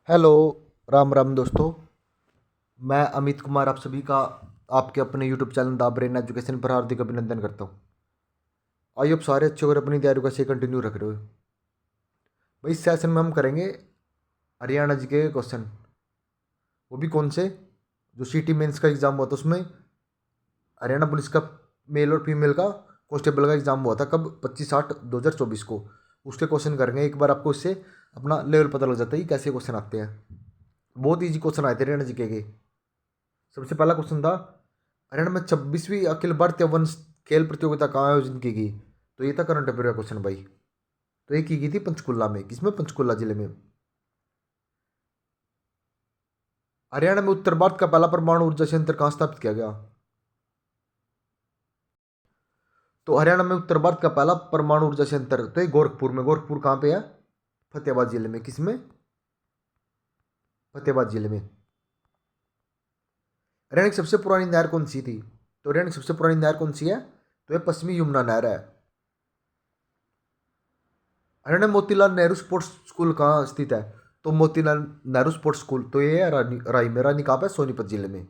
Hello. Ram Ram दोस्तों। मैं अमित कुमार आप सभी का आपके अपने YouTube channel the brain education पर हार्दिक अभिनंदन करता हूँ। आइए आप सारे अच्छे और अपनी तैयारी को ऐसे कंटिन्यू रख रहे हो। भाई इस सेशन में हम करेंगे हरियाणा जी के क्वेश्चन, वो भी कौन से, जो सिटी मेंस का एग्जाम हुआ था उसमें हरियाणा पुलिस का मेल और फीमेल का कांस्टेबल का एग्जाम हुआ था कब 25/8/2024 को। उसके क्वेश्चन करेंगे। एक बार आपको इससे अपना लेवल पता लग जाता है कि कैसे क्वेश्चन आते हैं। बहुत ईजी क्वेश्चन आए थे हरियाणा जी के। सबसे पहला क्वेश्चन था हरियाणा में 26वीं अखिल भारतीय वन खेल प्रतियोगिता कहाँ आयोजन की गई। तो ये था करंट अफेयर का क्वेश्चन भाई। तो ये की गई थी पंचकुला में। किसमें? पंचकुला जिले में। हरियाणा में उत्तर भारत का पहला परमाणु ऊर्जा संयंत्र कहाँ स्थापित किया गया। तो हरियाणा में उत्तर भारत का पहला परमाणु ऊर्जा संयंत्र तो ये गोरखपुर में। गोरखपुर कहाँ पे है? फतेहाबाद जिले में। किसमें? फतेहाबाद जिले में। हरियाणा की सबसे पुरानी नहर कौन सी थी। तो हरियाणा की सबसे पुरानी नहर कौन सी है? तो ये पश्चिमी यमुना नहर है। हरियाणा में मोतीलाल नेहरू स्पोर्ट्स स्कूल कहाँ स्थित है। तो मोतीलाल नेहरू स्पोर्ट्स स्कूल तो ये है राई में। रानी कहाँ पे? सोनीपत जिले में।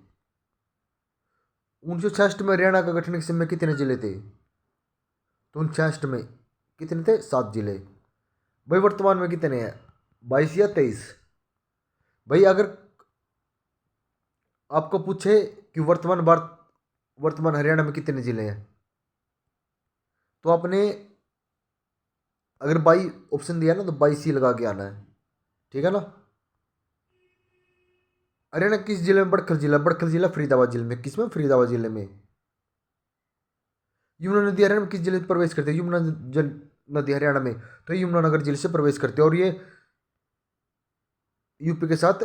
1966 में हरियाणा का गठन के समय कितने जिले थे। तो 1966 में कितने थे? 7 जिले। भाई वर्तमान में कितने हैं? 22 या 23। भाई अगर आपको पूछे कि वर्तमान हरियाणा में कितने जिले हैं, तो आपने अगर 22 ऑप्शन दिया ना तो 22 ही लगा के आना है। ठीक है ना। हरियाणा किस जिले में बड़खल जिला? बड़खल जिला फरीदाबाद जिले में। किसमें? फरीदाबाद जिले में। यमुना नदी हरियाणा में किस जिले से प्रवेश करती है? नदी हरियाणा में तो यमुनानगर जिले से प्रवेश करती है और ये यूपी के साथ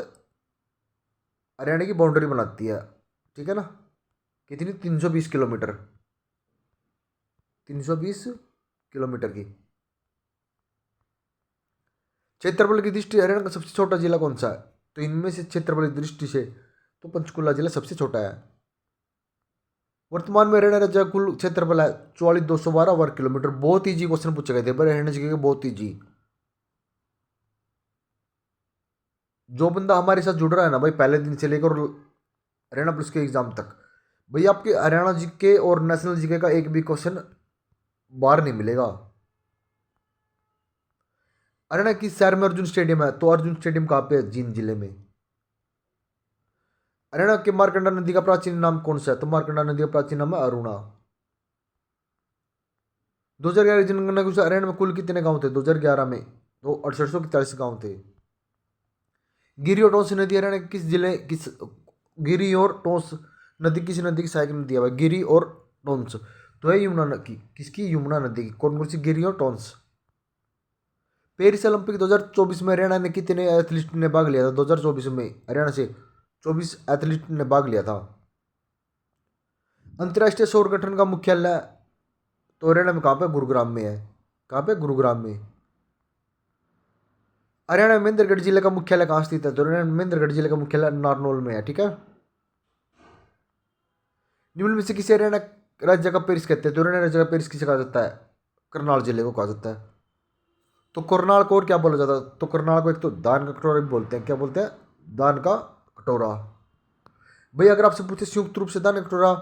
हरियाणा की बाउंड्री बनाती है। ठीक है ना। कितनी? 320 किलोमीटर। 320 किलोमीटर की। क्षेत्रफल की दृष्टि हरियाणा का सबसे छोटा जिला कौन सा है? तो इनमें से क्षेत्रफल की दृष्टि से तो पंचकुला जिला सबसे छोटा है। वर्तमान में हरियाणा राज्य का कुल क्षेत्रफल है 44,212 वर्ग किलोमीटर। बहुत ईजी क्वेश्चन पूछे गए थे पर हरियाणा जी के बहुत ईजी। जो बंदा हमारे साथ जुड़ रहा है ना भाई पहले दिन से लेकर हरियाणा पुलिस के एग्जाम तक, भाई आपके हरियाणा जीके और नेशनल जीके का एक भी क्वेश्चन बाहर नहीं मिलेगा। हरियाणा किस शहर में अर्जुन स्टेडियम है? तो अर्जुन स्टेडियम कहाँ पे है? जींद जिले में। हरियाणा के मार्कंडा नदी का प्राचीन नाम कौन सा है? तो मार्कंडा नदी का प्राचीन नाम है अरुणा। 2011 की जनगणना के अनुसार हरियाणा में कुल कितने गांव थे 2011 में? तो 6841 गांव थे। गिरी और टोंस नदी हरियाणा के किस जिले किस गिरी और टोंस नदी किस नदी की सहायक नदी है भाई? गिरी और टोंस तो है यमुना की। किसकी? यमुना नदी की। कौन कौन सी? गिरी और टोंस। पेरिस ओलंपिक 2024 में हरियाणा ने कितने एथलीट ने भाग लिया था? 2024 में हरियाणा से 24 एथलीट ने भाग लिया था। अंतर्राष्ट्रीय सौर गठन का मुख्यालय तो हरियाणा में कहाँ पे? गुरुग्राम में है। कहाँ पे? गुरुग्राम में। हरियाणा में महेंद्रगढ़ जिले का मुख्यालय कहाँ स्थित है? तो हरियाणा में महेंद्रगढ़ जिले का मुख्यालय नारनौल में है। ठीक है। निम्न में से किसी हरियाणा राज्य का पेरिस कहते हैं? तो हरियाणा राज्य का पेरिस किसे कहा जाता है? करनाल जिले को कहा जाता है। तो करनाल को और क्या बोला जाता है? तो करनाल को एक तो दान का कटोरा भी बोलते हैं। क्या बोलते हैं? दान का कटोरा। भाई अगर आपसे पूछे संयुक्त रूप से दान का कटोरा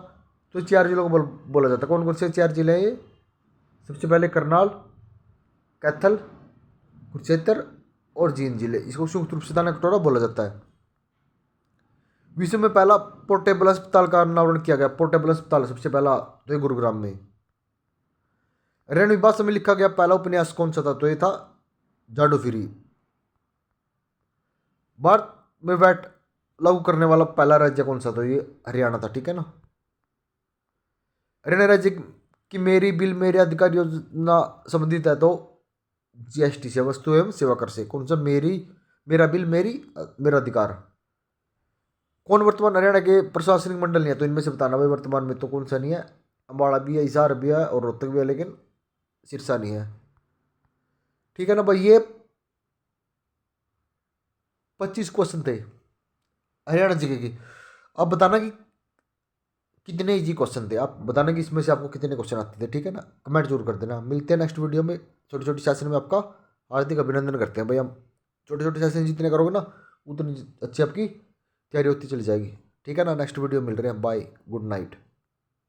तो 4 जिलों को बोला जाता है। कौन कौन से 4 जिले हैं ये? सबसे पहले करनाल, कैथल, कुरुक्षेत्र और जींद जिले। इसको संयुक्त रूप से दान का कटोरा बोला जाता है। विश्व में पहला पोर्टेबल अस्पताल का अनावरण किया गया। पोर्टेबल अस्पताल सबसे पहला तो ये गुरुग्राम में। हरियाणवी भाषा में लिखा गया पहला उपन्यास कौन सा था? तो ये था जाडू फिरी। भारत में वैट लागू करने वाला पहला राज्य कौन सा था? ये हरियाणा था। ठीक है ना। हरियाणा राज्य की मेरी बिल मेरे अधिकार योजना संबंधित है तो जीएसटी से, वस्तु एवं सेवा कर से। कौन सा? मेरा बिल मेरा अधिकार। कौन वर्तमान हरियाणा के प्रशासनिक मंडल नहीं है? तो इनमें से बताना भाई वर्तमान में तो कौन सा नहीं है? अम्बाड़ा भी है, हिसार भी है और रोहतक भी है, लेकिन सिरसा नहीं है। ठीक है ना भाई। ये 25 क्वेश्चन थे हरियाणा जीके की। अब बताना कि कितने इजी क्वेश्चन थे। आप बताना कि इसमें से आपको कितने क्वेश्चन आते थे। ठीक है ना। कमेंट जरूर कर देना। मिलते हैं नेक्स्ट वीडियो में। छोटी छोटी सेशन में आपका हार्दिक अभिनंदन करते हैं भाई हम। छोटे छोटे सेशन जितने करोगे ना उतनी अच्छी आपकी तैयारी होती चली जाएगी। ठीक है ना, नेक्स्ट वीडियो मिल रहे हैं, बाय, गुड नाइट।